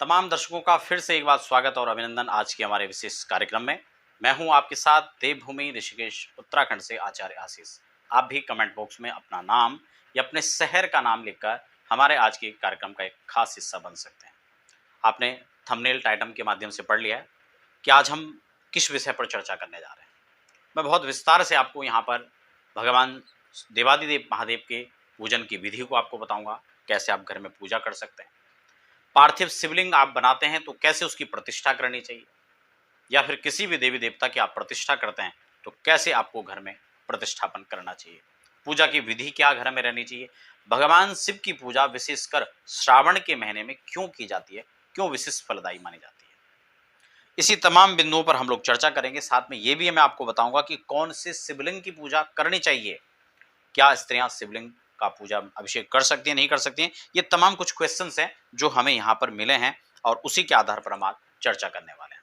तमाम दर्शकों का फिर से एक बार स्वागत और अभिनंदन आज के हमारे विशेष कार्यक्रम में। मैं हूं आपके साथ देवभूमि ऋषिकेश उत्तराखंड से आचार्य आशीष। आप भी कमेंट बॉक्स में अपना नाम या अपने शहर का नाम लिखकर हमारे आज के कार्यक्रम का एक खास हिस्सा बन सकते हैं। आपने थंबनेल टाइटल के माध्यम से पढ़ लिया है कि आज हम किस विषय पर चर्चा करने जा रहे हैं। मैं बहुत विस्तार से आपको यहाँ पर भगवान देवादिदेव महादेव के पूजन की विधि को आपको बताऊंगा, कैसे आप घर में पूजा कर सकते हैं। पार्थिव शिवलिंग आप बनाते हैं तो कैसे उसकी प्रतिष्ठा करनी चाहिए, या फिर किसी भी देवी देवता की आप प्रतिष्ठा करते हैं तो कैसे आपको घर में प्रतिष्ठापन करना चाहिए। पूजा की विधि क्या घर में रहनी चाहिए। भगवान शिव की पूजा विशेषकर श्रावण के महीने में क्यों की जाती है, क्यों विशेष फलदायी मानी जाती है। इसी तमाम बिंदुओं पर हम लोग चर्चा करेंगे। साथ में ये भी मैं आपको बताऊंगा कि कौन से शिवलिंग की पूजा करनी चाहिए, क्या स्त्रियां शिवलिंग का पूजा अभिषेक कर सकती हैं, नहीं कर सकती हैं। ये तमाम कुछ क्वेश्चंस हैं जो हमें यहाँ पर मिले हैं और उसी के आधार पर हम आज चर्चा करने वाले हैं।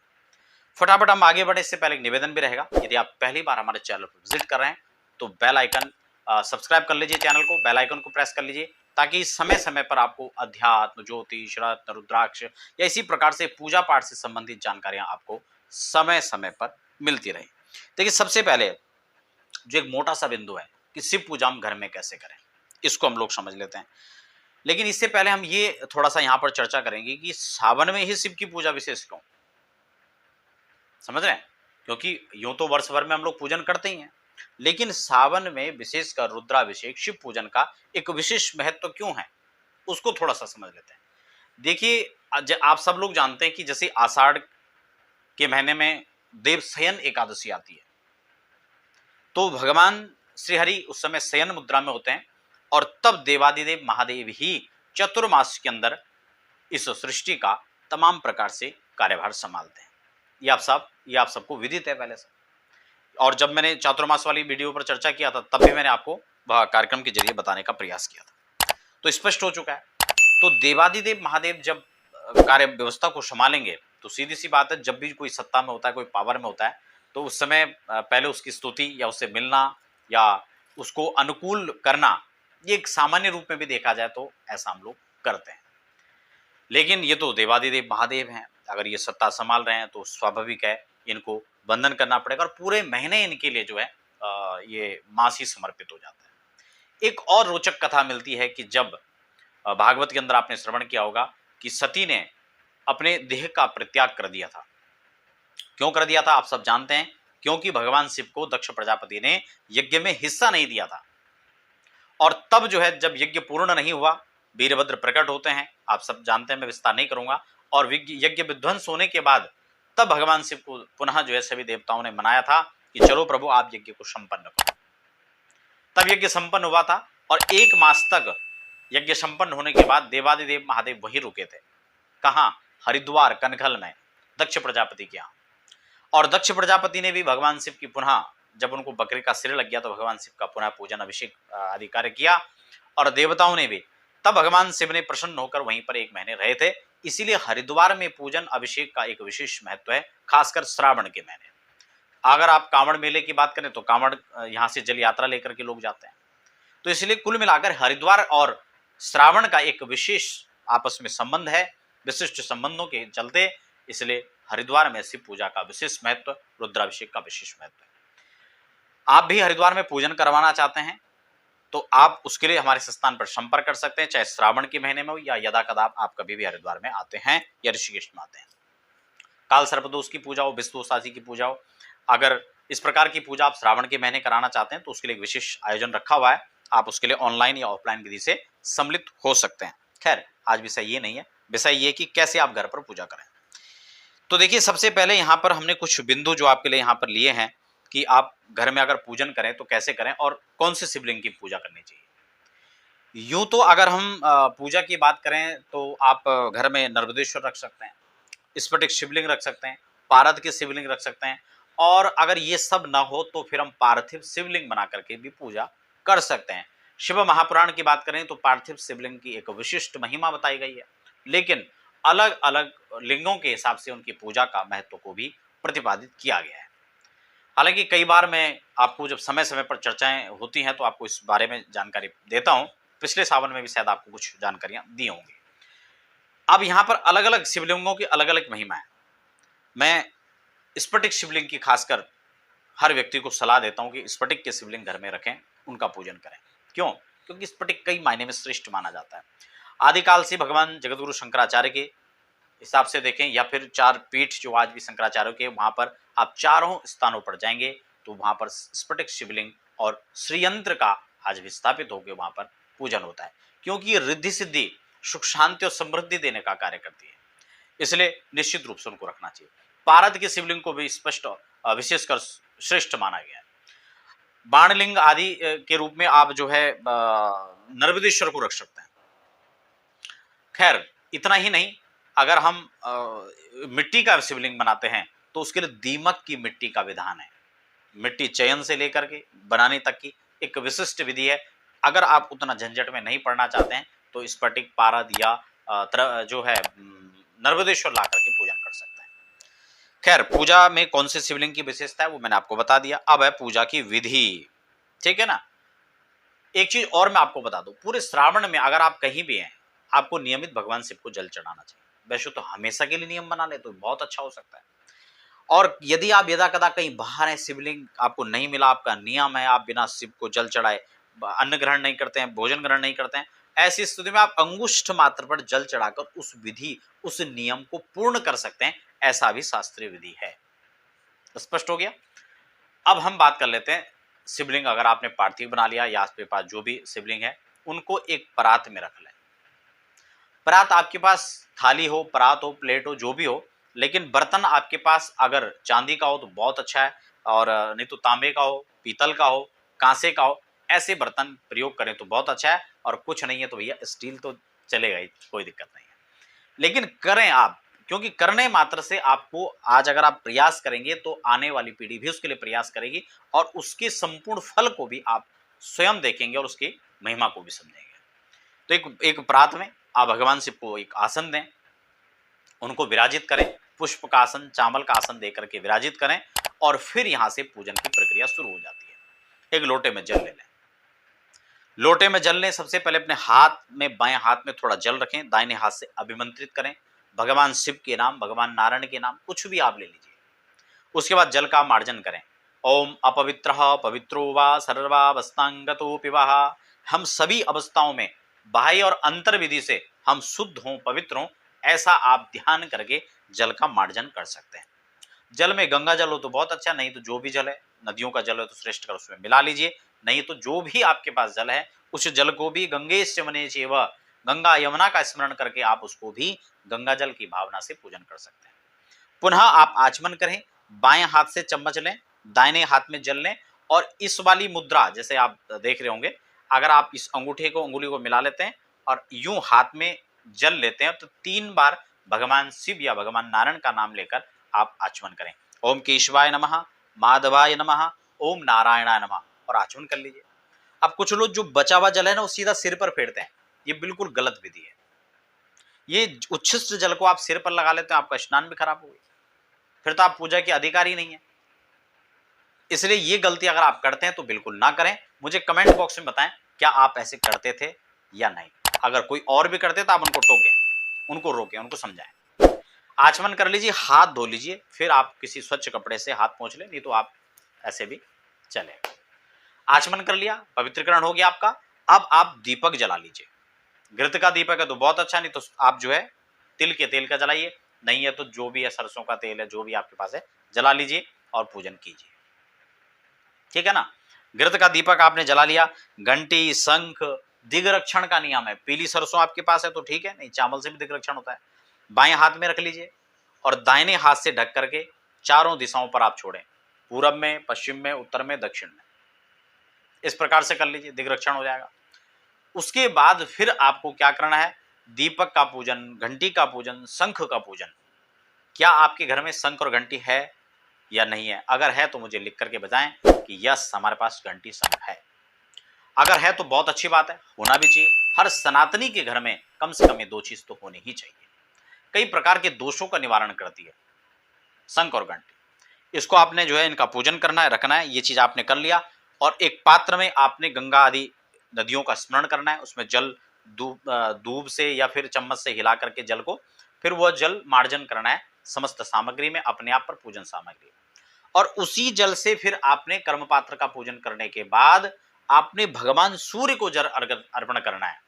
फटाफट हम आगे बढ़े, इससे पहले एक निवेदन भी रहेगा। यदि आप पहली बार हमारे चैनल पर विजिट कर रहे हैं तो बेल आइकन सब्सक्राइब कर लीजिए, चैनल को बेल आइकन को प्रेस कर लीजिए, ताकि समय समय पर आपको अध्यात्म, ज्योतिष, रत्न, रुद्राक्ष या इसी प्रकार से पूजा पाठ से संबंधित जानकारियां आपको समय समय पर मिलती रहे। देखिए, सबसे पहले जो एक मोटा सा बिंदु है कि शिव पूजा हम घर में कैसे करें, इसको हम लोग समझ लेते हैं। लेकिन इससे पहले हम ये थोड़ा सा यहाँ पर चर्चा करेंगे कि सावन में ही शिव की पूजा विशेष क्यों, समझ रहे हैं। क्योंकि यूं तो वर्ष भर में हम लोग पूजन करते ही हैं, लेकिन सावन में विशेषकर रुद्राभिषेक शिव पूजन का एक विशेष महत्व क्यों है, उसको थोड़ा सा समझ लेते हैं। देखिए, आप सब लोग जानते हैं कि जैसे आषाढ़ के महीने में देवशयन एकादशी आती है, तो भगवान श्री हरि उस समय शयन मुद्रा में होते हैं और तब देवादिदेव महादेव ही चतुर्मास के अंदर इस सृष्टि का तमाम प्रकार से कार्यभार संभालते हैं। ये आप सबको विदित है पहले से। और जब मैंने चातुर्मास वाली वीडियो पर चर्चा किया था तब भी मैंने आपको वह कार्यक्रम के जरिए बताने का प्रयास किया था, तो स्पष्ट हो चुका है। तो देवादिदेव महादेव जब कार्य व्यवस्था को संभालेंगे तो सीधी सी बात है, जब भी कोई सत्ता में होता है, कोई पावर में होता है, तो उस समय पहले उसकी स्तुति या उससे मिलना या उसको अनुकूल करना, ये एक सामान्य रूप में भी देखा जाए तो ऐसा हम लोग करते हैं। लेकिन ये तो देवादिदेव महादेव हैं, अगर ये सत्ता संभाल रहे हैं तो स्वाभाविक है इनको वंदन करना पड़ेगा और पूरे महीने इनके लिए जो है ये मास ही समर्पित हो जाता है। एक और रोचक कथा मिलती है कि जब भागवत के अंदर आपने श्रवण किया होगा कि सती ने अपने देह का परित्याग कर दिया था। क्यों कर दिया था आप सब जानते हैं, क्योंकि भगवान शिव को दक्ष प्रजापति ने यज्ञ में हिस्सा नहीं दिया था। और तब जो है जब यज्ञ पूर्ण नहीं हुआ, वीरभद्र प्रकट होते हैं, आप सब जानते हैं, मैं विस्तार नहीं करूंगा। और यज्ञ विध्वंस होने के बाद तब भगवान शिव को पुनः जो है सभी देवताओं ने मनाया था कि चलो प्रभु आप यज्ञ को संपन्न करो। तब यज्ञ संपन्न हुआ था और 1 मास तक यज्ञ संपन्न होने के बाद देवादिदेव महादेव वहीं रुके थे। कहाँ? हरिद्वार कनखल में दक्ष प्रजापति के यहाँ। और दक्ष प्रजापति ने भी भगवान शिव की पुनः, जब उनको बकरे का सिर लग गया तो भगवान शिव का पुनः पूजन अभिषेक आदि कार्य किया। और देवताओं ने भी, तब भगवान शिव ने प्रसन्न होकर वहीं पर 1 महीने रहे थे। इसीलिए हरिद्वार में पूजन अभिषेक का एक विशेष महत्व है, खासकर श्रावण के महीने। अगर आप कांवड़ मेले की बात करें तो कांवड़ यहाँ से जल यात्रा लेकर के लोग जाते हैं। तो इसलिए कुल मिलाकर हरिद्वार और श्रावण का एक विशेष आपस में संबंध है, विशिष्ट संबंधों के चलते इसलिए हरिद्वार में शिव पूजा का विशेष महत्व, रुद्राभिषेक का विशेष महत्व है। आप भी हरिद्वार में पूजन करवाना चाहते हैं तो आप उसके लिए हमारे स्थान पर संपर्क कर सकते हैं, चाहे श्रावण के महीने में हो या यदा कदा आप कभी भी हरिद्वार में आते हैं या ऋषिकेश में आते हैं। काल सर्पदोष की पूजा हो, विषदोष आदि की पूजा हो, अगर इस प्रकार की पूजा आप श्रावण के महीने कराना चाहते हैं तो उसके लिए एक विशेष आयोजन रखा हुआ है। आप उसके लिए ऑनलाइन या ऑफलाइन विधि से सम्मिलित हो सकते हैं। खैर, आज विषय ये नहीं है, विषय ये कि कैसे आप घर पर पूजा करें। तो देखिए, सबसे पहले यहाँ पर हमने कुछ बिंदु जो आपके लिए यहाँ पर लिए हैं कि आप घर में अगर पूजन करें तो कैसे करें और कौन से शिवलिंग की पूजा करनी चाहिए। यूं तो अगर हम पूजा की बात करें तो आप घर में नर्मदेश्वर रख सकते हैं, स्फटिक शिवलिंग रख सकते हैं, पारद के शिवलिंग रख सकते हैं, और अगर ये सब ना हो तो फिर हम पार्थिव शिवलिंग बना करके भी पूजा कर सकते हैं। शिव महापुराण की बात करें तो पार्थिव शिवलिंग की एक विशिष्ट महिमा बताई गई है, लेकिन अलग अलग लिंगों के हिसाब से उनकी पूजा का महत्व को भी प्रतिपादित किया गया है। हालांकि कई बार मैं आपको जब समय समय पर चर्चाएं होती हैं तो आपको इस बारे में जानकारी देता हूं। पिछले सावन में भी शायद आपको कुछ जानकारियां दी होंगी। अब यहाँ पर अलग अलग शिवलिंगों की अलग अलग महिमा है। मैं स्फटिक शिवलिंग की खासकर हर व्यक्ति को सलाह देता हूं कि स्फटिक के शिवलिंग घर में रखें, उनका पूजन करें। क्यों? क्योंकि स्फटिक कई मायने में श्रेष्ठ माना जाता है। आदिकाल से भगवान जगतगुरु शंकराचार्य के हिसाब से देखें, या फिर चार पीठ जो आज भी शंकराचार्य के, वहां पर आप चारों स्थानों पर जाएंगे तो वहां पर स्फटिक शिवलिंग और श्रीयंत्र का आज भी स्थापित होकर वहां पर पूजन होता है, क्योंकि ये रिद्धि सिद्धि, सुख शांति और समृद्धि देने का कार्य करती है। इसलिए निश्चित रूप से उनको रखना चाहिए। पारद के शिवलिंग को भी स्पष्ट विशेषकर श्रेष्ठ माना गया है। बाणलिंग आदि के रूप में आप जो है नर्मदेश्वर को रख सकते हैं। खैर इतना ही नहीं, अगर हम मिट्टी का शिवलिंग बनाते हैं तो उसके लिए दीमक की मिट्टी का विधान है। मिट्टी चयन से लेकर के बनाने तक की एक विशिष्ट विधि है। अगर आप उतना झंझट में नहीं पड़ना चाहते हैं तो स्फटिक, पारद या जो है नर्मदेश्वर ला करके पूजन कर सकते हैं। खैर पूजा में कौन से शिवलिंग की विशेषता है वो मैंने आपको बता दिया। अब है पूजा की विधि, ठीक है ना। एक चीज और मैं आपको बता दूं, पूरे श्रावण में अगर आप कहीं भी हैं, आपको नियमित भगवान शिव को जल चढ़ाना चाहिए। वैसे तो हमेशा के लिए नियम बना ले तो बहुत अच्छा हो सकता है। और यदि आप यदा कदा कहीं बाहर है, शिवलिंग आपको नहीं मिला, आपका नियम है आप बिना शिव को जल चढ़ाए अन्न ग्रहण नहीं करते हैं, भोजन ग्रहण नहीं करते हैं, ऐसी स्थिति में आप अंगुष्ठ मात्र पर जल चढ़ाकर उस विधि, उस नियम को पूर्ण कर सकते हैं। ऐसा भी शास्त्रीय विधि है। स्पष्ट हो गया। अब हम बात कर लेते हैं शिवलिंग। अगर आपने पार्थिव बना लिया या आपके पास जो भी शिवलिंग है उनको एक परात में रख लें। परात आपके पास थाली हो, परात हो, प्लेट हो, जो भी हो, लेकिन बर्तन आपके पास अगर चांदी का हो तो बहुत अच्छा है, और नहीं तो तांबे का हो, पीतल का हो, कांसे का हो, ऐसे बर्तन प्रयोग करें तो बहुत अच्छा है। और कुछ नहीं है तो भैया स्टील तो चलेगा ही, कोई दिक्कत नहीं है। लेकिन करें आप, क्योंकि करने मात्र से आपको, आज अगर आप प्रयास करेंगे तो आने वाली पीढ़ी भी उसके लिए प्रयास करेगी और उसके संपूर्ण फल को भी आप स्वयं देखेंगे और उसकी महिमा को भी समझेंगे। तो एक एक परात में आप भगवान शिव को एक आसन दें, उनको विराजित करें, पुष्प का आसन, चावल का आसन देकर के विराजित करें, और फिर यहां से पूजन की प्रक्रिया शुरू हो जाती है। एक लोटे में जल ले लें। लोटे में जल लें, सबसे पहले अपने हाथ में, बाएं हाथ में थोड़ा जल रखें, दाहिने हाथ से अभिमंत्रित करें भगवान शिव के नाम, भगवान नारायण के नाम, कुछ भी आप ले लीजिए। उसके बाद जल का मार्जन करें। ओम अपवित्र पवित्रो वा सर्वावस्थांगतो पिबः। हम सभी अवस्थाओं में बाह्य और अंतर विधि से हम शुद्ध हों, पवित्र हों, ऐसा आप ध्यान करके जल का मार्जन कर सकते हैं। जल में गंगा जल हो तो बहुत अच्छा, नहीं तो जो भी जल है, नदियों का जल है तो श्रेष्ठ कर उसमें मिला लीजिए, नहीं तो जो भी आपके पास जल है उस जल को भी गंगे स्मने चैव, गंगा यमुना का स्मरण करके आप उसको भी गंगा जल की भावना से पूजन कर सकते हैं। पुनः आप आचमन करें, बाएं हाथ से चम्मच लें, दाहिने हाथ में जल लें, और इस वाली मुद्रा जैसे आप देख रहे होंगे, अगर आप इस अंगूठे को, अंगुली को मिला लेते हैं और यूं हाथ में जल लेते हैं तो 3 बार भगवान शिव या भगवान नारायण का नाम लेकर आप आचमन करें। ओम केशवाय नमः, माधवाय नमः, ओम नारायणाय नमः, और आचमन कर लीजिए। अब कुछ लोग जो बचा हुआ जल है ना वो सीधा सिर पर फेरते हैं, ये बिल्कुल गलत विधि है। ये उच्छिष्ट जल को आप सिर पर लगा लेते हैं, आपका स्नान भी खराब हो गया, फिर तो आप पूजा के अधिकारी नहीं है। इसलिए ये गलती अगर आप करते हैं तो बिल्कुल ना करें। मुझे कमेंट बॉक्स में बताएं क्या आप ऐसे करते थे या नहीं। अगर कोई और भी करते तो आप उनको टोकें, उनको रोकें, उनको समझाएं। आचमन कर लीजिए, हाथ धो लीजिए, फिर आप किसी स्वच्छ कपड़े से हाथ पोंछ लें, नहीं तो आप ऐसे भी चलेगा। आचमन कर लिया, पवित्रकरण हो गया आपका। अब आप दीपक जला लीजिए। घृत का दीपक है तो बहुत अच्छा, नहीं तो आप जो है तिल के तेल का जलाइए, नहीं है तो जो भी है सरसों का तेल है, जो भी आपके पास है जला लीजिए और पूजन कीजिए, ठीक है ना। घृत का दीपक आपने जला लिया। घंटी, शंख, दिग्रक्षण का नियम है। पीली सरसों आपके पास है तो ठीक है, नहीं चावल से भी दिग्रक्षण होता है। बाएं हाथ में रख लीजिए और दाहिने हाथ से ढक करके चारों दिशाओं पर आप छोड़ें, पूरब में, पश्चिम में, उत्तर में, दक्षिण में। इस प्रकार से कर लीजिए, दिग्रक्षण हो जाएगा। उसके बाद फिर आपको क्या करना है, दीपक का पूजन, घंटी का पूजन, शंख का पूजन। क्या आपके घर में शंख और घंटी है या नहीं है? अगर है तो मुझे लिख करके बताएं कि यस हमारे पास घंटी शंख है। अगर है तो बहुत अच्छी बात है, होना भी चाहिए। हर सनातनी के घर में कम से कम ये 2 चीज तो होनी ही चाहिए। कई प्रकार के दोषों का निवारण करती है शंख और घंटी। इसको आपने जो है इनका पूजन करना है, रखना है। ये चीज आपने कर लिया और एक पात्र में आपने गंगा आदि नदियों का स्मरण करना है, उसमें जल दूब से या फिर चम्मच से हिला करके जल को, फिर वह जल मार्जन करना है समस्त सामग्री में, अपने आप पर पूजन सामग्री में। और उसी जल से फिर आपने कर्म पात्र का पूजन करने के बाद आपने भगवान सूर्य को जल अर्घ अर्पण करना है,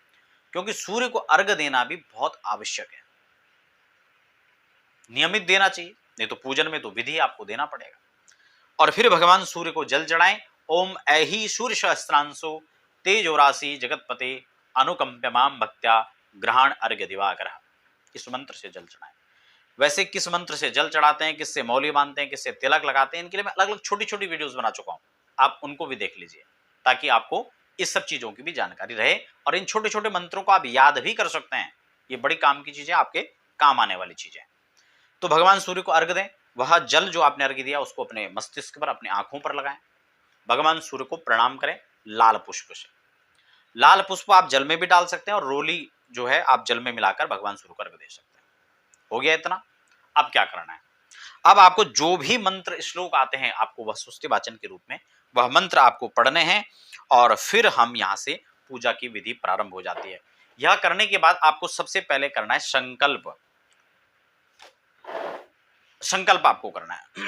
क्योंकि सूर्य को अर्घ देना भी बहुत आवश्यक है, नियमित देना चाहिए, नहीं तो पूजन में तो विधि आपको देना पड़ेगा। और फिर भगवान सूर्य को जल चढ़ाएं। ओम ऐहि सूर्य सहस्त्रांशो तेजो राशि जगतपते अनुकंप्यमाम भक्त्या ग्रहण अर्घ्य दिवाकर, इस मंत्र से जल चढ़ाएं। वैसे किस मंत्र से जल चढ़ाते हैं, किससे मौली बांधते हैं, किससे तिलक लगाते हैं, इनके लिए मैं अलग अलग छोटी छोटी वीडियोस बना चुका हूं, आप उनको भी देख लीजिए ताकि आपको इस सब चीजों की भी जानकारी रहे और इन छोटे छोटे मंत्रों को आप याद भी कर सकते हैं। ये बड़ी काम की चीजें, आपके काम आने वाली चीजें। तो भगवान सूर्य को अर्घ दें, वह जल जो आपने अर्घ दिया उसको अपने मस्तिष्क पर, अपने आंखों पर लगाएं। भगवान सूर्य को प्रणाम करें लाल पुष्प से। लाल पुष्प आप जल में भी डाल सकते हैं और रोली जो है आप जल में मिलाकर भगवान सूर्य को अर्घ दे सकते हैं। हो गया इतना। अब क्या करना है, अब आपको जो भी मंत्र श्लोक आते हैं आपको वह सुस्ति वाचन के रूप में वह मंत्र आपको पढ़ने हैं और फिर हम यहां से पूजा की विधि प्रारंभ हो जाती है। यह करने के बाद आपको सबसे पहले करना है संकल्प। संकल्प आपको करना है।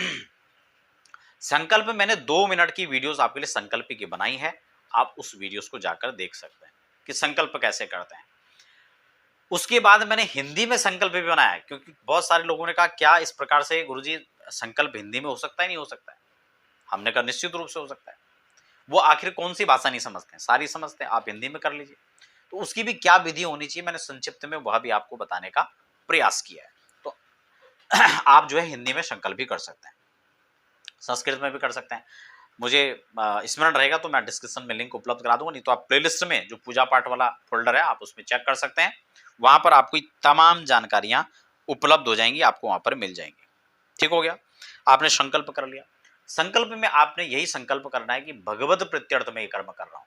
संकल्प मैंने 2 मिनट की वीडियोस आपके लिए संकल्प की बनाई है, आप उस वीडियोस को जाकर देख सकते हैं कि संकल्प कैसे करते हैं। उसके बाद मैंने हिंदी में संकल्प भी बनाया है, क्योंकि बहुत सारे लोगों ने कहा क्या इस प्रकार से गुरुजी संकल्प हिंदी में हो सकता है, नहीं हो सकता है। हमने कहा निश्चित रूप से हो सकता है। वो आखिर कौन सी भाषा नहीं समझते हैं, सारी समझते हैं, आप हिंदी में कर लीजिए। तो उसकी भी क्या विधि होनी चाहिए मैंने संक्षिप्त में वह भी आपको बताने का प्रयास किया है। तो आप जो है हिंदी में संकल्प भी कर सकते हैं, संस्कृत में भी कर सकते हैं। मुझे स्मरण रहेगा तो मैं डिस्क्रिप्शन में लिंक उपलब्ध करा दूंगा, नहीं तो आप प्लेलिस्ट में जो पूजा पाठ वाला फोल्डर है आप उसमें चेक कर सकते हैं। वहां पर आपको तमाम जानकारियां उपलब्ध हो जाएंगी, आपको वहां पर मिल जाएंगी। ठीक हो गया, आपने संकल्प कर लिया। संकल्प में आपने यही संकल्प करना है कि भगवत प्रत्यर्थ में ये कर्म कर रहा हूं,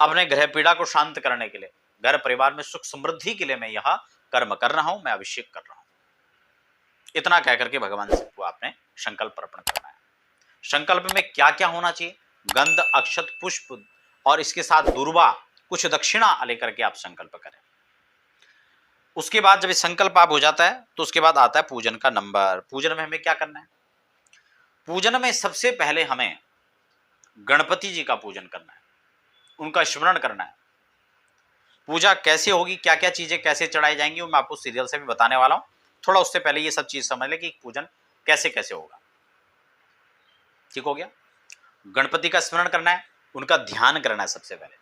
अपने ग्रह पीड़ा को शांत करने के लिए, घर परिवार में सुख समृद्धि के लिए मैं यह कर्म कर रहा हूं, मैं अभिषेक कर रहा हूं। इतना कह करके भगवान से को आपने संकल्प अर्पण करना है। संकल्प में क्या क्या होना चाहिए, गंध, अक्षत, पुष्प और इसके साथ दुर्वा, कुछ दक्षिणा लेकर के आप संकल्प करें। उसके बाद जब संकल्प आप हो जाता है तो उसके बाद आता है पूजन का नंबर। पूजन में हमें क्या करना है, पूजन में सबसे पहले हमें गणपति जी का पूजन करना है, उनका स्मरण करना है। पूजा कैसे होगी, क्या क्या चीजें कैसे चढ़ाई जाएंगी, वो मैं आपको सीरियल से भी बताने वाला हूं। थोड़ा उससे पहले ये सब चीज समझ ले कि पूजन कैसे कैसे होगा। ठीक हो गया, गणपति का स्मरण करना है, उनका ध्यान करना है सबसे पहले।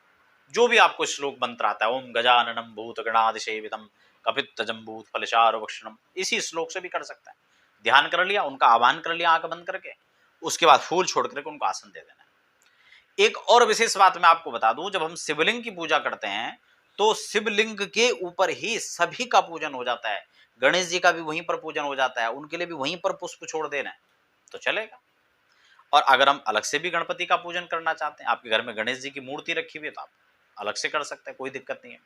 जो भी आपको श्लोक मंत्र आता है, ओम गजाननम भूत गणाधिसेवितम कपित्तजम्बूत फलचारु भक्षणम, इसी श्लोक से भी कर सकता है। ध्यान कर लिया, उनका आह्वान कर लिया आंख बंद करके, उसके बाद फूल छोड़ करके उनको आसन दे देना है। एक और विशेष बात मैं आपको बता दूं, जब हम शिवलिंग की पूजा करते हैं तो शिवलिंग के ऊपर ही सभी का पूजन हो जाता है। गणेश जी का भी वहीं पर पूजन हो जाता है, उनके लिए भी वहीं पर पुष्प छोड़ देना है तो चलेगा। और अगर हम अलग से भी गणपति का पूजन करना चाहते हैं, आपके घर में गणेश जी की मूर्ति रखी हुई है तो आप अलग से कर सकते हैं, कोई दिक्कत नहीं है।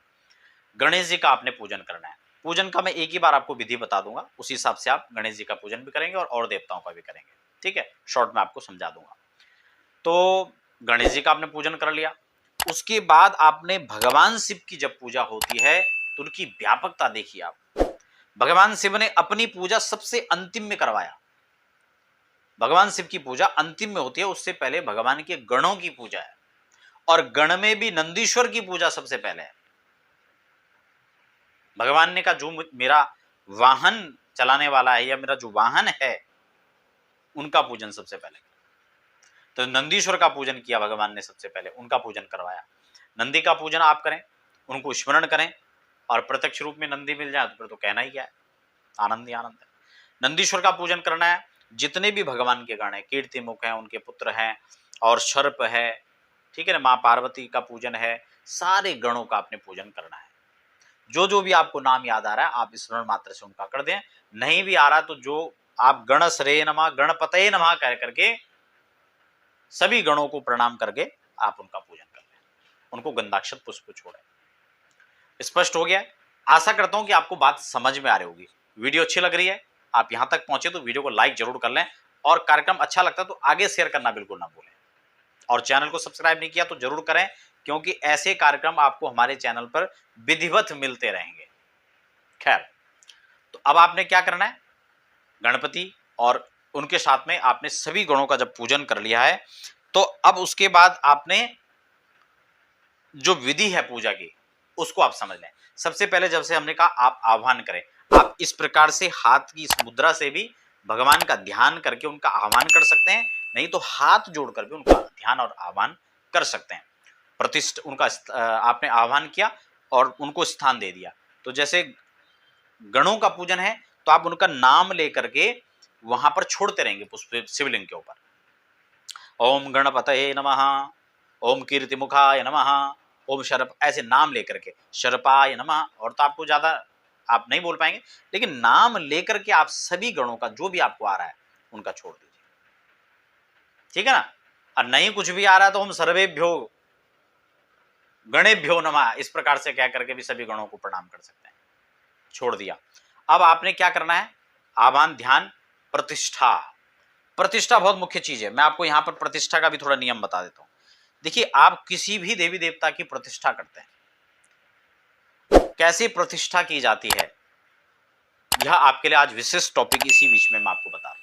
गणेश जी का आपने पूजन करना है। पूजन का मैं एक ही बार आपको विधि बता दूंगा, उसी हिसाब से आप गणेश जी का पूजन भी करेंगे और देवताओं का भी करेंगे। ठीक है, शॉर्ट में आपको समझा दूंगा। तो गणेश जी का आपने पूजन कर लिया, उसके बाद आपने भगवान शिव की जब पूजा होती है तो उनकी व्यापकता देखिए आप। भगवान शिव ने अपनी पूजा सबसे अंतिम में करवाया। भगवान शिव की पूजा अंतिम में होती है, उससे पहले भगवान के गणों की पूजा है और गण में भी नंदीश्वर की पूजा सबसे पहले है। भगवान ने कहा जो मेरा वाहन चलाने वाला है या मेरा जो वाहन है उनका पूजन सबसे पहले। तो नंदीश्वर का पूजन किया भगवान ने सबसे पहले, उनका पूजन करवाया। नंदी का पूजन आप करें, उनको स्मरण करें और प्रत्यक्ष रूप में नंदी मिल जाए तो फिर तो कहना ही क्या है, आनंद ही आनंद है। नंदीश्वर का पूजन करना है। जितने भी भगवान के गण हैं, कीर्ति मुख हैं, उनके पुत्र हैं और सर्प है, ठीक है ना, माँ पार्वती का पूजन है, सारे गणों का आपने पूजन करना है। जो जो भी आपको नाम याद आ रहा है आप स्मरण मात्र से उनका कर दें। नहीं भी आ रहा तो जो आप गणश्रेय नमः गणपतये नमः कह करके सभी गणों को प्रणाम करके आप उनका पूजन कर लें, उनको गंधाक्षत पुष्प छोड़ें। स्पष्ट हो गया? आशा करता हूं कि आपको बात समझ में आ रही होगी। वीडियो अच्छी लग रही है, आप यहां तक पहुंचे तो वीडियो को लाइक जरूर कर लें और कार्यक्रम अच्छा लगता है तो आगे शेयर करना बिल्कुल ना भूलें। और चैनल को सब्सक्राइब नहीं किया तो जरूर करें, क्योंकि ऐसे कार्यक्रम आपको हमारे चैनल पर विधिवत मिलते रहेंगे। खैर, तो अब आपने क्या करना है, गणपति और उनके साथ में आपने सभी गणों का जब पूजन कर लिया है, तो अब उसके बाद आपने जो विधि है पूजा की उसको आप समझ लें। सबसे पहले जब से हमने कहा आप आह्वान करें, आप इस प्रकार से हाथ की इस मुद्रा से भी भगवान का ध्यान करके उनका आह्वान कर सकते हैं, नहीं तो हाथ जोड़कर भी उनका ध्यान और आह्वान कर सकते हैं। प्रतिष्ठ उनका आपने आह्वान किया और उनको स्थान दे दिया। तो जैसे गणों का पूजन है तो आप उनका नाम लेकर के वहां पर छोड़ते रहेंगे पुष्प शिवलिंग के ऊपर। ओम गणपतये नमः, ओम कीर्तिमुखाय नमः, ओम शरप, ऐसे नाम लेकर के, शरपाय नमः। और तो आपको ज्यादा आप नहीं बोल पाएंगे, लेकिन नाम लेकर के आप सभी गणों का जो भी आपको आ रहा है उनका छोड़ दीजिए, ठीक है ना। और नहीं कुछ भी आ रहा है तो हम सर्वेभ्यो गणेभ्यो नमः इस प्रकार से कह करके भी सभी गणों को प्रणाम कर सकते हैं। छोड़ दिया। अब आपने क्या करना है, आह्वान, ध्यान, प्रतिष्ठा। प्रतिष्ठा बहुत मुख्य चीज है। मैं आपको यहां पर प्रतिष्ठा का भी थोड़ा नियम बता देता हूं। देखिए, आप किसी भी देवी देवता की प्रतिष्ठा करते हैं, कैसे प्रतिष्ठा की जाती है, यह आपके लिए आज विशेष टॉपिक इसी बीच में मैं आपको बता रहा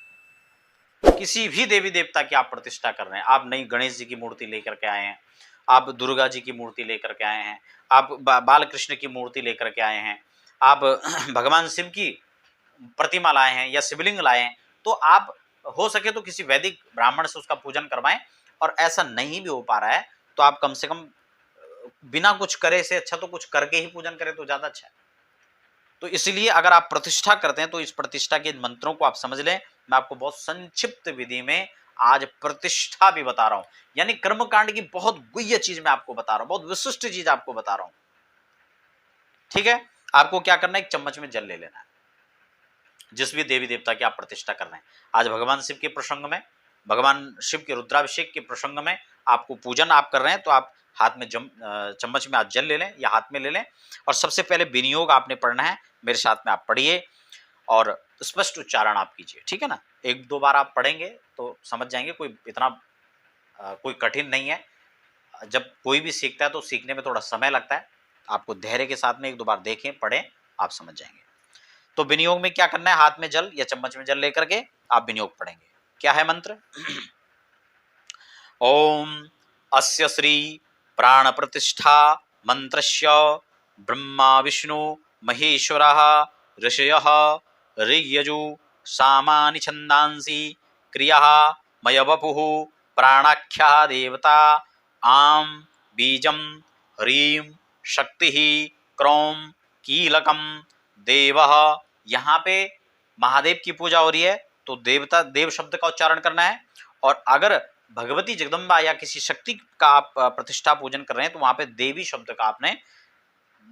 हूं। किसी भी देवी देवता की आप प्रतिष्ठा कर रहे हैं, आप नई गणेश जी की मूर्ति लेकर के आए हैं, आप दुर्गा जी की मूर्ति लेकर के आए हैं, आप बालकृष्ण की मूर्ति लेकर के आए हैं, आप भगवान शिव की प्रतिमा लाए हैं या शिवलिंग लाए हैं, तो आप हो सके तो किसी वैदिक ब्राह्मण से उसका पूजन करवाएं। और ऐसा नहीं भी हो पा रहा है तो आप कम से कम बिना कुछ करे से अच्छा तो कुछ करके ही पूजन करें तो ज्यादा अच्छा है। तो इसलिए अगर आप प्रतिष्ठा करते हैं तो इस प्रतिष्ठा के मंत्रों को आप समझ लें। मैं आपको बहुत संक्षिप्त विधि में आज प्रतिष्ठा भी बता रहा हूं, यानी कर्मकांड की बहुत गुह्य चीज मैं आपको बता रहा हूं, बहुत विशिष्ट चीज आपको बता रहा हूं, ठीक है। आपको क्या करना है, एक चम्मच में जल ले लेना है, जिस भी देवी देवता की आप प्रतिष्ठा कर रहे हैं। आज भगवान शिव के प्रसंग में, भगवान शिव के रुद्राभिषेक के प्रसंग में आपको पूजन आप कर रहे हैं, तो आप हाथ में चम्मच में आप जल ले लें या हाथ में ले लें। और सबसे पहले विनियोग आपने पढ़ना है, मेरे साथ में आप पढ़िए और स्पष्ट उच्चारण आप कीजिए, ठीक है ना। एक दो बार आप पढ़ेंगे तो समझ जाएंगे, कोई इतना कोई कठिन नहीं है। जब कोई भी सीखता है तो सीखने में थोड़ा समय लगता है, आपको धैर्य के साथ में एक दो बार देखें, पढ़ें, आप समझ जाएंगे। तो विनियोग में क्या करना है, हाथ में जल या चम्मच में जल लेकर के आप विनियोग पढ़ेंगे। क्या है मंत्र, ओम अस्य श्री प्राण प्रतिष्ठा मंत्रस्य ब्रह्मा विष्णु महेश्वरः ऋषयः ऋग्यजु सामानि छंदांसि क्रियः मयवपुः प्राणाख्या देवता आम बीजम ह्रीं शक्ति क्रौं कीलकम देवः। यहाँ पे महादेव की पूजा हो रही है तो देवता, देव शब्द का उच्चारण करना है। और अगर भगवती जगदम्बा या किसी शक्ति का आप प्रतिष्ठा पूजन कर रहे हैं तो वहां पे देवी शब्द का आपने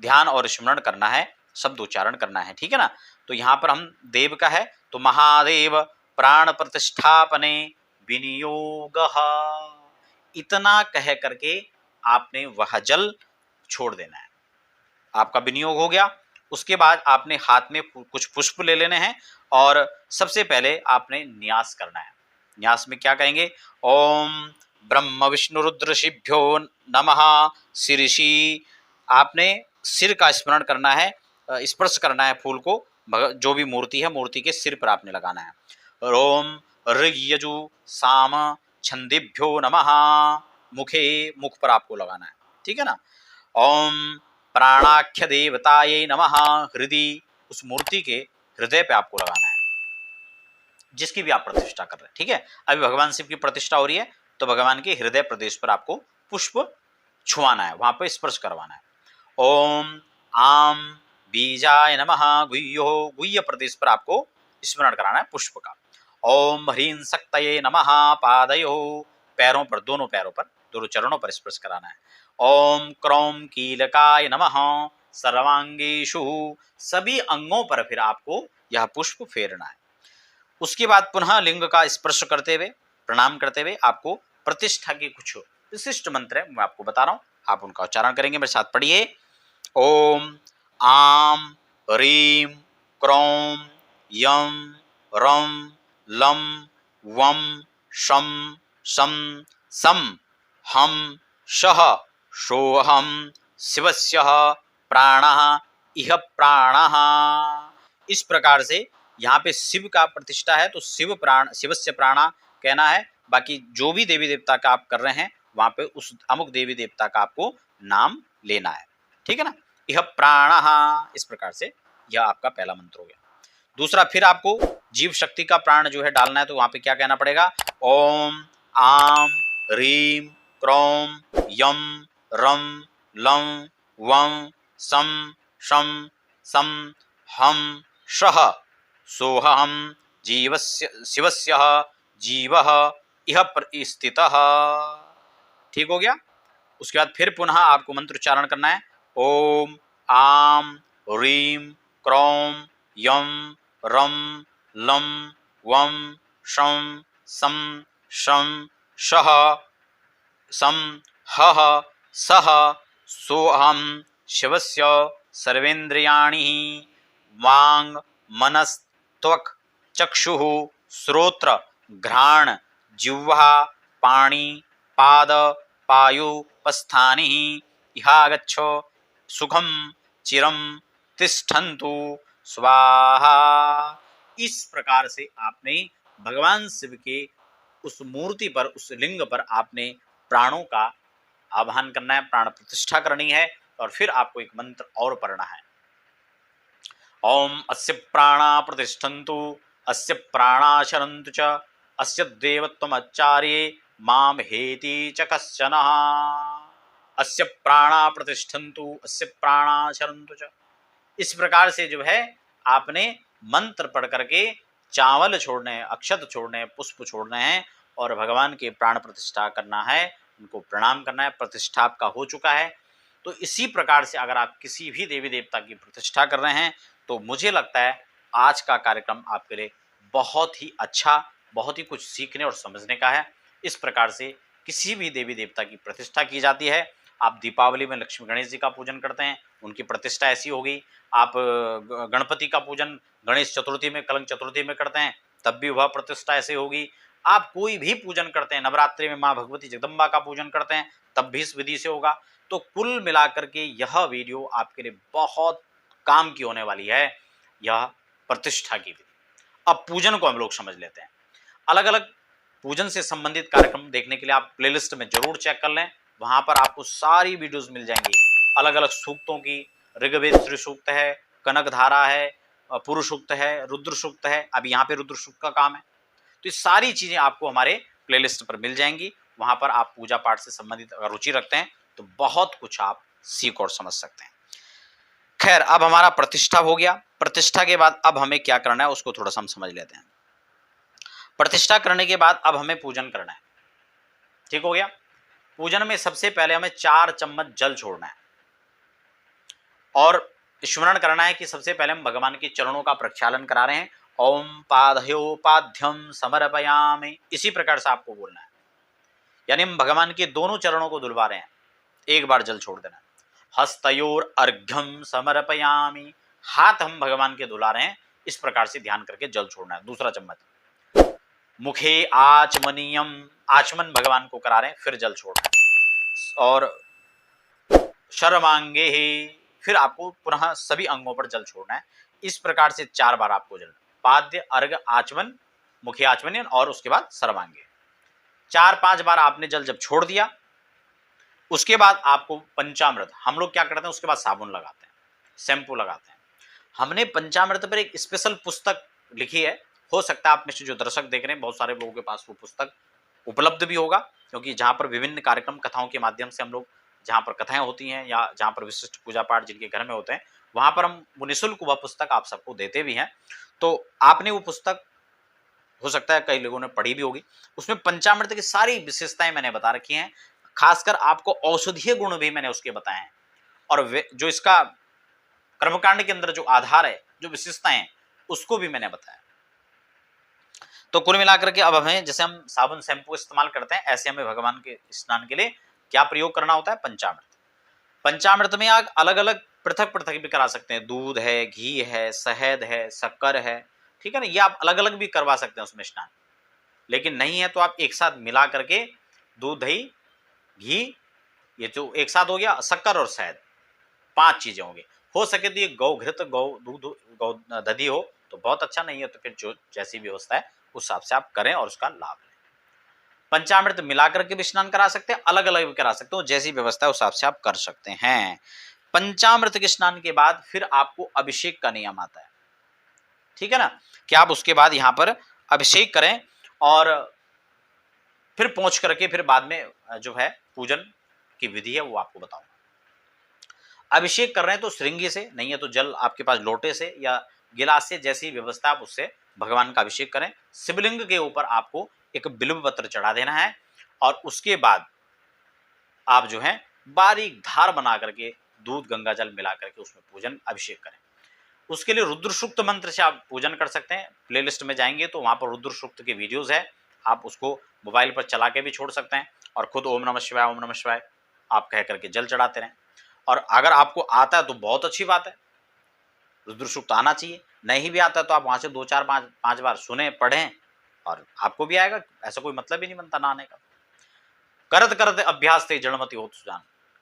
ध्यान और स्मरण करना है, शब्द उच्चारण करना है, ठीक है ना। तो यहाँ पर हम देव का है तो महादेव प्राण प्रतिष्ठापने विनियोग, इतना कह करके आपने वह जल छोड़ देना है, आपका विनियोग हो गया। उसके बाद आपने हाथ में कुछ पुष्प ले लेने हैं और सबसे पहले आपने न्यास करना है। न्यास में क्या कहेंगे, ओम ब्रह्म विष्णु रुद्र शिभ्यो नमः शीर्षि। आपने सिर का स्मरण करना है, स्पर्श करना है फूल को, जो भी मूर्ति है मूर्ति के सिर पर आपने लगाना है। ओम ऋग्यजु साम छंदिभ्यो नमः, मुखे, मुख पर आपको लगाना है, ठीक है ना। ओम प्राणाख्य देवताये नमः, हृदय, उस मूर्ति के हृदय पे आपको लगाना है जिसकी भी आप प्रतिष्ठा कर रहे हैं, ठीक है। अभी भगवान शिव की प्रतिष्ठा हो रही है तो भगवान के हृदय प्रदेश पर आपको पुष्प छुआना है, वहां पर स्पर्श करवाना है। ओम आम बीजाय नमः, गुह्यो, गुह्य प्रदेश पर आपको स्मरण कराना है पुष्प का। ओम ह्रीं शक्तये नमः, पादयो, पैरों पर, दोनों पैरों पर, दोनों चरणों पर स्पर्श कराना है। ओम क्रौं कीलकाय नमः, सर्वांगेषु, सभी अंगों पर फिर आपको यह पुष्प फेरना है। उसके बाद पुनः लिंग का स्पर्श करते हुए, प्रणाम करते हुए आपको प्रतिष्ठा के कुछ विशिष्ट मंत्र है मैं आपको बता रहा हूं, आप उनका उच्चारण करेंगे, मेरे साथ पढ़िए। ओम आम ह्रीं क्रौं यं रं लं वं शं सं सं हम शः सोऽहं शिवस्य प्राणः इह प्राणः। इस प्रकार से यहाँ पे शिव का प्रतिष्ठा है तो शिवस्य प्राणा कहना है। बाकी जो भी देवी देवता का आप कर रहे हैं वहां पे उस अमुक देवी देवता का आपको नाम लेना है, ठीक है ना। यह प्राणः, इस प्रकार से यह आपका पहला मंत्र हो गया। दूसरा, फिर आपको जीव शक्ति का प्राण जो है डालना है तो वहां पे क्या कहना पड़ेगा, ओम आम ह्रीम क्रोम यम रम लम वम सम शम सम हम शः सोऽहं जीवस्य शिवस्य जीवः इह स्थितः। ठीक हो गया। उसके बाद फिर पुनः आपको मंत्र उच्चारण करना है, ओम आम ह्रीम क्रोम यम रम लम वम शम सम शम शः सम हः सः सोऽहं शिवस्य सर्वेन्द्रियाणि वांग मनस्त्वक् चक्षुः श्रोत्र घ्राण जिह्वा पाणि पाद पायुपस्थानि इहागच्छ सुखम चिरम तिष्ठन्तु स्वाहा। इस प्रकार से आपने भगवान शिव के उस मूर्ति पर, उस लिंग पर आपने प्राणों का आवाहन करना है, प्राण प्रतिष्ठा करनी है। और फिर आपको एक मंत्र और पढ़ना है, ओम अस्य प्राणा प्रतिष्ठन्तु अस्य प्राणा शरन्तु च अस्य देवत्वमच्चार्ये माम हेति च कश्चन अस्य प्राणा प्रतिष्ठन्तु अस्य प्राणा शरन्तु च। इस प्रकार से जो है आपने मंत्र पढ़ करके चावल छोड़ने हैं, अक्षत छोड़ने हैं, पुष्प छोड़ने हैं और भगवान के प्राण प्रतिष्ठा करना है, उनको प्रणाम करना है। प्रतिष्ठा आपका हो चुका है। तो इसी प्रकार से अगर आप किसी भी देवी देवता की प्रतिष्ठा कर रहे हैं तो मुझे लगता है आज का कार्यक्रम आपके लिए बहुत ही अच्छा, बहुत ही कुछ सीखने और समझने का है। इस प्रकार से किसी भी देवी देवता की प्रतिष्ठा की जाती है। आप दीपावली में लक्ष्मी गणेश जी का पूजन करते हैं, उनकी प्रतिष्ठा ऐसी होगी। आप गणपति का पूजन गणेश चतुर्थी में, कलंक चतुर्थी में करते हैं, तब भी वह प्रतिष्ठा ऐसे होगी। आप कोई भी पूजन करते हैं, नवरात्रि में माँ भगवती जगदम्बा का पूजन करते हैं, तब भी इस विधि से होगा। तो कुल मिलाकर के यह वीडियो आपके लिए बहुत काम की होने वाली है, यह प्रतिष्ठा की विधि। अब पूजन को हम लोग समझ लेते हैं। अलग अलग पूजन से संबंधित कार्यक्रम देखने के लिए आप प्लेलिस्ट में जरूर चेक कर लें, वहां पर आपको सारी वीडियोस मिल जाएंगी। अलग अलग सूक्तों की, ऋग्वेद श्री सूक्त है, कनक धारा है, पुरुष सूक्त है, रुद्र सूक्त है। अब यहाँ पे रुद्र सूक्त का काम है। तो ये सारी चीजें आपको हमारे प्लेलिस्ट पर मिल जाएंगी। वहां पर आप पूजा पाठ से संबंधित अगर रुचि रखते हैं तो बहुत कुछ आप सीख और समझ सकते हैं। खैर, अब हमारा प्रतिष्ठा हो गया। प्रतिष्ठा के बाद अब हमें क्या करना है उसको थोड़ा सा हम समझ लेते हैं। प्रतिष्ठा करने के बाद अब हमें पूजन करना है। ठीक हो गया। पूजन में सबसे पहले हमें 4 चम्मच जल छोड़ना है और स्मरण करना है कि सबसे पहले हम भगवान के चरणों का प्रक्षालन करा रहे हैं। ओम पादयोपाध्यम समर्पयामि, इसी प्रकार से आपको बोलना है। यानी हम भगवान के दोनों चरणों को धुलवा रहे हैं, एक बार जल छोड़ देना। हस्तयोर अर्घ्यम समर्पयामि, हाथ हम भगवान के धुला रहे हैं, इस प्रकार से ध्यान करके जल छोड़ना है। दूसरा चम्मच मुखे आचमनीयम, आचमन भगवान को करा रहे हैं, फिर जल छोड़ना है। और शर्मांगे ही, फिर आपको पुनः सभी अंगों पर जल छोड़ना है। इस प्रकार से 4 बार आपको जल, पाद्य अर्घ आचमन मुखे आचमनियन और उसके बाद सर्वांगे, 4-5 बार आपने जल जब छोड़ दिया, उसके बाद आपको पंचामृत, हम लोग क्या करते हैं उसके बाद साबुन लगाते हैं, शैम्पू लगाते हैं। हमने पंचामृत पर एक स्पेशल पुस्तक लिखी है। हो सकता है आप में से जो दर्शक देख रहे हैं बहुत सारे लोगों के पास वो पुस्तक उपलब्ध भी होगा, क्योंकि जहाँ पर विभिन्न कार्यक्रम कथाओं के माध्यम से हम लोग, जहाँ पर कथाएं होती हैं या जहाँ पर विशिष्ट पूजा पाठ जिनके घर में होते हैं, वहाँ पर हम निःशुल्क वह पुस्तक आप सबको देते भी हैं। तो आपने वो पुस्तक हो सकता है कई लोगों ने पढ़ी भी होगी। उसमें पंचामृत की सारी विशेषताएं मैंने बता रखी हैं, खासकर आपको औषधीय गुण भी मैंने उसके बताए हैं। और जो इसका कर्मकांड के अंदर जो आधार है, जो विशेषताएं हैं, उसको भी मैंने बताया। तो कुल मिलाकर के अब हमें, जैसे हम साबुन शैम्पू इस्तेमाल करते हैं, ऐसे हमें भगवान के स्नान के लिए क्या प्रयोग करना होता है, पंचामृत। पंचामृत में आप अलग अलग पृथक पृथक भी करा सकते हैं, दूध है, घी है, शहद है, शक्कर है, ठीक है ना, ये आप अलग अलग भी करवा सकते हैं उसमें स्नान। लेकिन नहीं है तो आप एक साथ मिला करके दूध, दही, घी ये तो एक साथ हो गया, शक्कर और शहद, 5 चीजें होंगी। हो सके तो ये गौ घृत, गौ दूध, गौ दधि हो तो बहुत अच्छा, नहीं है तो फिर जो जैसी व्यवस्था है उस हिसाब से आप करें और उसका लाभ लें। पंचामृत मिलाकर के भी स्नान करा सकते हैं, अलग अलग भी करा सकते हो, जैसी व्यवस्था है उस हिसाब से आप कर सकते हैं। पंचामृत के स्नान के बाद फिर आपको अभिषेक का नियम आता है, ठीक है ना, कि आप उसके बाद यहां पर अभिषेक करें और फिर पहुंच करके फिर बाद में जो है पूजन की विधि है वो आपको बताऊंगा। अभिषेक कर रहे हैं तो श्रृंगी से, नहीं है तो जल आपके पास लोटे से या गिलास से, जैसी व्यवस्था आप उससे भगवान का अभिषेक करें। शिवलिंग के ऊपर आपको एक बिल्व पत्र चढ़ा देना है और उसके बाद आप जो है बारीक धार बना करके दूध गंगा जल मिला करके उसमें पूजन अभिषेक करें। उसके लिए रुद्र सूक्त मंत्र से आप पूजन कर सकते हैं। प्लेलिस्ट में जाएंगे तो वहां पर रुद्र सूक्त के वीडियोस है, आप उसको मोबाइल पर चला के भी छोड़ सकते हैं और खुद ओम नमः शिवाय ओम नमः शिवाय आप कह करके जल चढ़ाते रहें। और अगर आपको आता है तो बहुत अच्छी बात है, रुद्र सूक्त आना चाहिए। नहीं भी आता है तो आप वहां से 2 4 5 बार सुने पढ़ें और आपको भी आएगा, ऐसा कोई मतलब ही नहीं बनता ना आने का। करत करत अभ्यास थे जड़मति होत सुजान,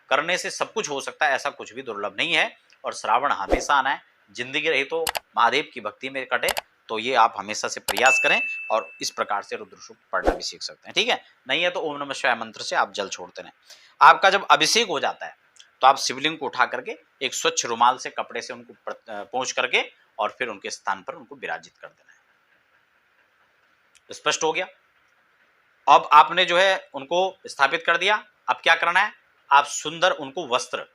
करने से सब कुछ हो सकता है, ऐसा कुछ भी दुर्लभ नहीं है। और श्रावण हमेशा आना है, जिंदगी रही तो महादेव की भक्ति में कटे, तो ये आप हमेशा से प्रयास करें और इस प्रकार से रुद्र सूक्त पढ़ना भी सीख सकते हैं, ठीक है। नहीं है तो ओम नमः शिवाय मंत्र से आप जल छोड़ते रहें। आपका जब अभिषेक हो जाता है तो आप शिवलिंग को उठा करके एक स्वच्छ रुमाल से कपड़े से उनको पोंछ करके और फिर उनके स्थान पर उनको विराजित कर देना है। स्पष्ट हो गया। अब आपने जो है उनको स्थापित कर दिया, अब क्या करना है, आप सुंदर उनको वस्त्र,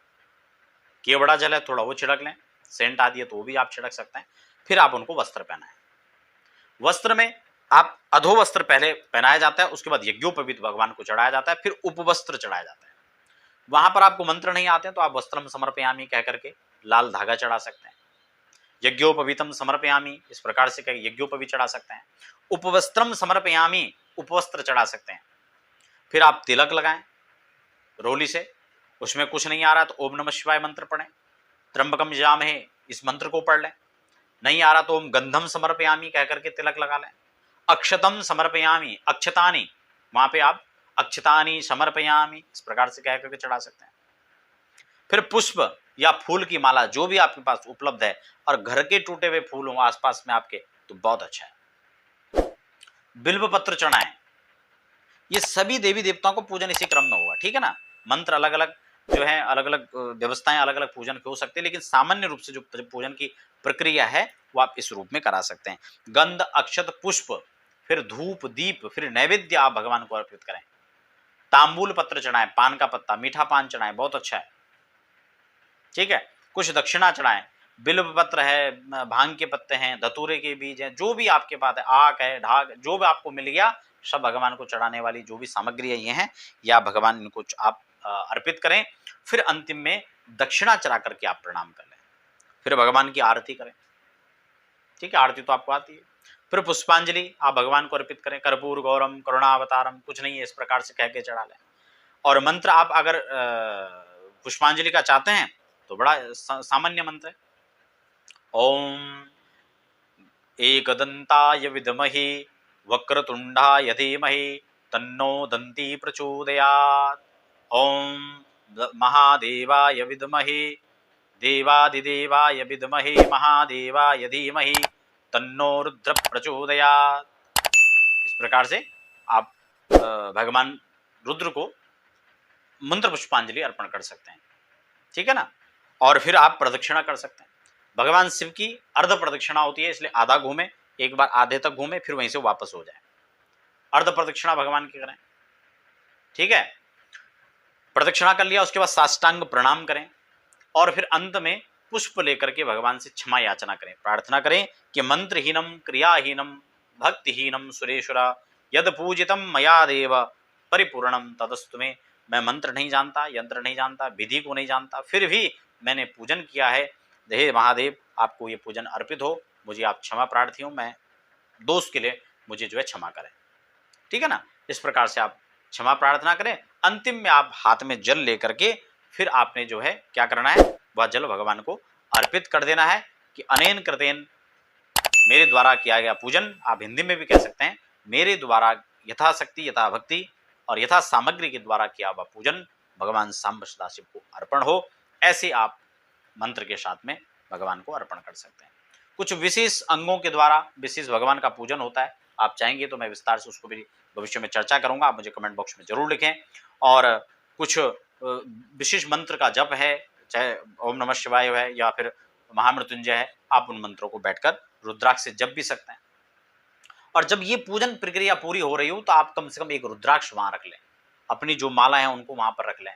केवड़ा जल है थोड़ा वो छिड़क लें, सेंट आदि है तो वो भी आप छिड़क सकते हैं। फिर आप उनको वस्त्र पहनाएं। वस्त्र में आप अधो वस्त्र पहले पहनाया जाता है, उसके बाद यज्ञोपवीत भगवान को चढ़ाया जाता है, फिर उपवस्त्र चढ़ाया जाता है। वहां पर आपको मंत्र नहीं आते हैं तो आप वस्त्रम समर्पयामि कह करके लाल धागा चढ़ा सकते हैं। यज्ञोपवीतम समर्पयामि इस प्रकार से कह यज्ञोपवीत चढ़ा सकते हैं। उपवस्त्रम समर्पयामि उपवस्त्र चढ़ा सकते हैं। फिर आप तिलक लगाएं रोली से, उसमें कुछ नहीं आ रहा तो ओम नमः शिवाय मंत्र पढ़ें, त्र्यंबकम यजामहे इस मंत्र को पढ़ लें। नहीं आ रहा तो ओम गंधम समर्पयामि कह करके तिलक लगा लें। अक्षतम समर्पयामि अक्षतानि, वहां पे आप अक्षतानि समर्पयामि इस प्रकार से कह करके चढ़ा सकते हैं। फिर पुष्प या फूल की माला जो भी आपके पास उपलब्ध है और घर के टूटे हुए फूल हो आसपास में आपके तो बहुत अच्छा है। बिल्व पत्र चढ़ाएं। ये सभी देवी देवताओं को पूजन इसी क्रम में होगा, ठीक है ना। मंत्र अलग अलग जो है, अलग अलग व्यवस्थाएं अलग अलग पूजन की हो सकती है, लेकिन सामान्य रूप से जो पूजन की प्रक्रिया है वो आप इस रूप में करा सकते हैं। गंध अक्षत पुष्प, फिर धूप दीप, फिर नैवेद्य आप भगवान को अर्पित करें। तांबूल पत्र चढ़ाएं, पान का पत्ता मीठा पान चढ़ाएं, बहुत अच्छा है, ठीक है। कुछ दक्षिणा चढ़ाएं, बिल्व पत्र है, भांग के पत्ते हैं, धतूरे के बीज हैं, जो भी आपके पास है, आक है, ढाक, जो भी आपको मिल गया सब भगवान को चढ़ाने वाली जो भी सामग्री है ये हैं, या भगवान इनको आप अर्पित करें। फिर अंतिम में दक्षिणा चढ़ा करके आप प्रणाम कर लें, फिर भगवान की आरती करें, ठीक है, आरती तो आपको आती है। फिर पुष्पांजलि आप भगवान को अर्पित करें, कर्पूर गौरम करुणावतारम कुछ नहीं है इस प्रकार से कह के चढ़ा लें। और मंत्र आप अगर पुष्पांजलि का चाहते हैं तो बड़ा सामान्य मंत्र है, ओम एकदंताय विद्महे वक्रतुंडाय धीमहि तन्नो दंती प्रचोदयात्। ओम महादेवाय विद्महे देवादिदेवाय विद्महे महादेवाय धीमहि तन्नो रुद्र प्रचोदयात्। इस प्रकार से आप भगवान रुद्र को मंत्र पुष्पांजलि अर्पण कर सकते हैं, ठीक है ना। और फिर आप प्रदक्षिणा कर सकते हैं। भगवान शिव की अर्ध प्रदक्षिणा होती है, इसलिए आधा घूमे, एक बार आधे तक घूमे फिर वहीं से वापस हो जाए। अर्ध प्रदक्षिणा भगवान की करें, ठीक है। प्रदक्षिणा कर लिया उसके बाद साष्टांग प्रणाम करें और फिर अंत में पुष्प लेकर के भगवान से क्षमा याचना करें, प्रार्थना करें कि मंत्रहीनम क्रियाहीनम भक्तिहीनम सुरेश्वरा यद पूजितम मया देव परिपूर्णम तदस्तु में। मैं मंत्र नहीं जानता, यंत्र नहीं जानता, विधि को नहीं जानता, फिर भी मैंने पूजन किया है, हे महादेव आपको ये पूजन अर्पित हो, मुझे आप क्षमा प्रार्थी हूँ, मैं दोष के लिए मुझे जो है क्षमा करें, ठीक है ना। इस प्रकार से आप क्षमा प्रार्थना करें। अंतिम में आप हाथ में जल लेकर के फिर आपने जो है क्या करना है, वह जल भगवान को अर्पित कर देना है कि अनेन कृतेन, मेरे द्वारा किया गया पूजन, आप हिंदी में भी कह सकते हैं, मेरे द्वारा यथाशक्ति यथा भक्ति और यथा सामग्री के द्वारा किया हुआ पूजन भगवान सांब सदाशिव को अर्पण हो। ऐसे आप मंत्र के साथ में भगवान को अर्पण कर सकते हैं। कुछ विशेष अंगों के द्वारा विशेष भगवान का पूजन होता है, आप चाहेंगे तो मैं विस्तार से उसको भी भविष्य में चर्चा करूंगा, आप मुझे कमेंट बॉक्स में जरूर लिखें। और कुछ विशेष मंत्र का जप है, चाहे ओम नमः शिवाय है या फिर महामृत्युंजय है, आप उन मंत्रों को बैठकर रुद्राक्ष से जप भी सकते हैं। और जब ये पूजन प्रक्रिया पूरी हो रही हो तो आप कम से कम एक रुद्राक्ष वहां रख लें, अपनी जो माला है उनको वहां पर रख लें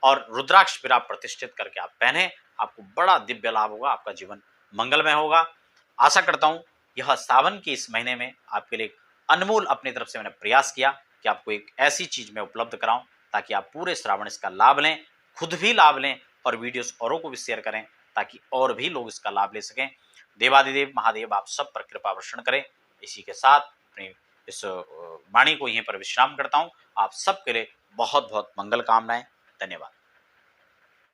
और रुद्राक्ष फिर आप प्रतिष्ठित करके आप पहने, आपको बड़ा दिव्य लाभ होगा, आपका जीवन मंगलमय होगा। आशा करता हूं यह सावन के इस महीने में आपके लिए अनमोल अपनी तरफ से मैंने प्रयास किया कि आपको एक ऐसी चीज में उपलब्ध कराऊं ताकि आप पूरे श्रावण इसका लाभ लें, खुद भी लाभ लें और वीडियोस औरों को भी शेयर करें ताकि और भी लोग इसका लाभ ले सकें। देवादिदेव महादेव आप सब पर कृपा वर्षण करें। इसी के साथ अपनी इस वाणी को यहीं पर विश्राम करता हूं। आप सबके लिए बहुत बहुत मंगल कामनाएं। धन्यवाद।